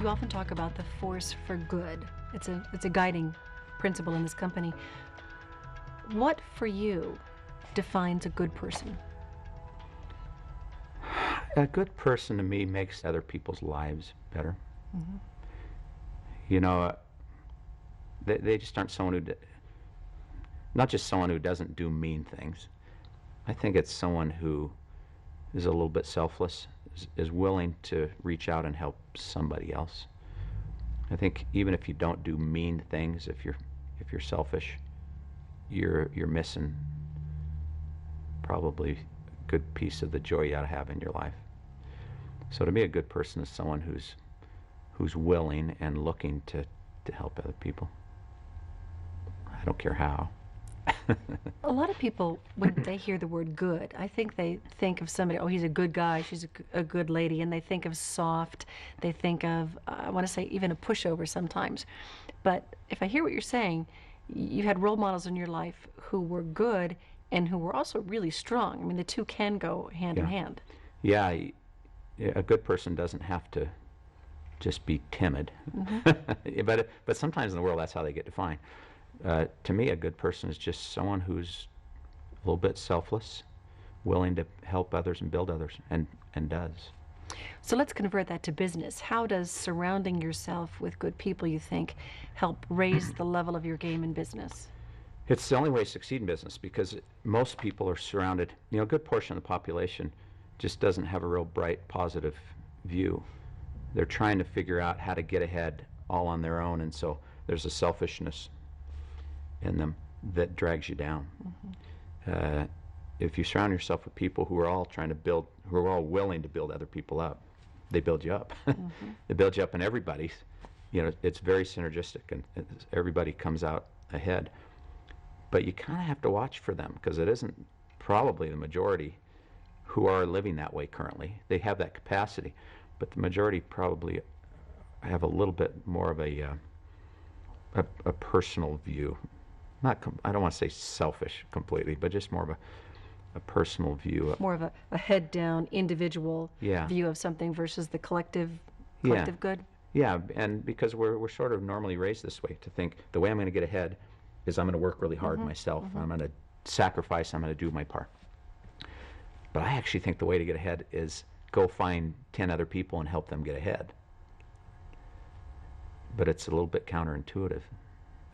You often talk about the force for good. It's a guiding principle in this company. What, for you, defines a good person? A good person to me makes other people's lives better. You know, they just aren't someone who, not just someone who doesn't do mean things. I think it's someone who is a little bit selfless, is willing to reach out and help somebody else. I think even if you don't do mean things, if you're selfish, you're missing probably a good piece of the joy you ought to have in your life. So to me, a good person is someone who's willing and looking to help other people. I don't care how. A lot of people, when they hear the word good, I think they think of somebody, oh, he's a good guy, she's a good lady, and they think of soft, they think of, I want to say, even a pushover sometimes. But if I hear what you're saying, you had role models in your life who were good and who were also really strong. I mean, the two can go hand in hand. Yeah, a good person doesn't have to just be timid. But sometimes in the world, that's how they get defined. To me, a good person is just someone who's a little bit selfless, willing to help others and build others, and does. So let's convert that to business. How does surrounding yourself with good people, you think, help raise the level of your game in business? It's the only way to succeed in business, because most people are surrounded, a good portion of the population just doesn't have a real bright, positive view. They're trying to figure out how to get ahead all on their own, and so there's a selfishness in them that drags you down. If you surround yourself with people who are all trying to build, who are all willing to build other people up, they build you up. They build you up, and everybody's, it's very synergistic, and everybody comes out ahead. But you kind of have to watch for them, because it isn't probably the majority who are living that way currently. They have that capacity, but the majority probably have a little bit more of a personal view. I don't want to say selfish completely, but just more of a personal view. More of a head-down, individual view of something versus the collective good? Yeah, and because we're sort of normally raised this way, to think the way I'm going to get ahead is I'm going to work really hard myself. I'm going to sacrifice, I'm going to do my part. But I actually think the way to get ahead is go find 10 other people and help them get ahead. But it's a little bit counterintuitive,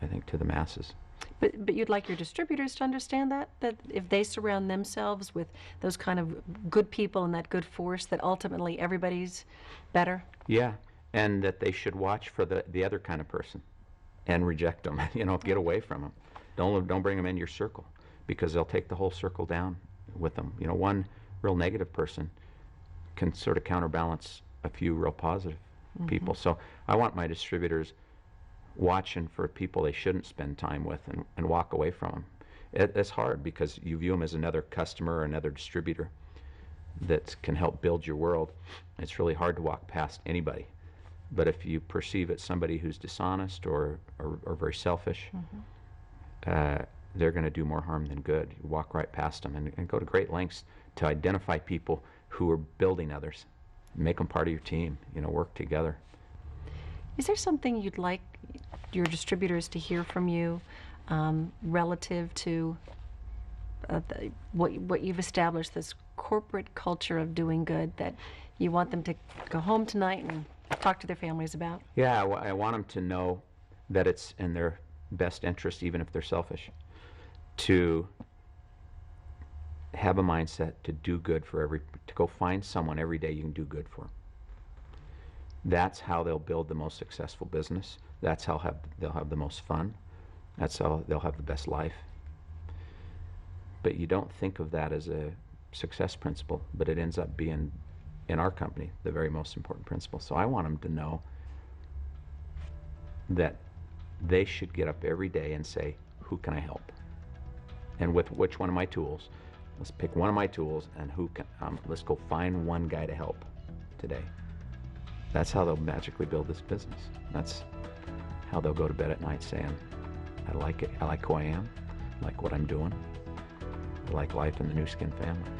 I think, to the masses. But you'd like your distributors to understand that if they surround themselves with those kind of good people and that good force, that ultimately everybody's better? Yeah, and that they should watch for the other kind of person and reject them, get away from them. Don't bring them in your circle, because they'll take the whole circle down with them. One real negative person can sort of counterbalance a few real positive people. So I want my distributors watching for people they shouldn't spend time with and walk away from them. It's hard, because you view them as another customer or another distributor that can help build your world. It's really hard to walk past anybody. But if you perceive it somebody who's dishonest or very selfish, they're going to do more harm than good. You walk right past them and go to great lengths to identify people who are building others. Make them part of your team, work together. Is there something you'd like your distributors to hear from you relative to what you've established, this corporate culture of doing good, that you want them to go home tonight and talk to their families about? Yeah, I want them to know that it's in their best interest, even if they're selfish, to have a mindset to do good to go find someone every day you can do good for. That's how they'll build the most successful business. That's how they'll have the most fun. That's how they'll have the best life. But you don't think of that as a success principle, but it ends up being, in our company, the very most important principle. So I want them to know that they should get up every day and say, who can I help? And with which one of my tools? Let's pick one of my tools, and let's go find one guy to help today. That's how they'll magically build this business. That's how they'll go to bed at night saying, I like it, I like who I am, I like what I'm doing, I like life in the Nu Skin family.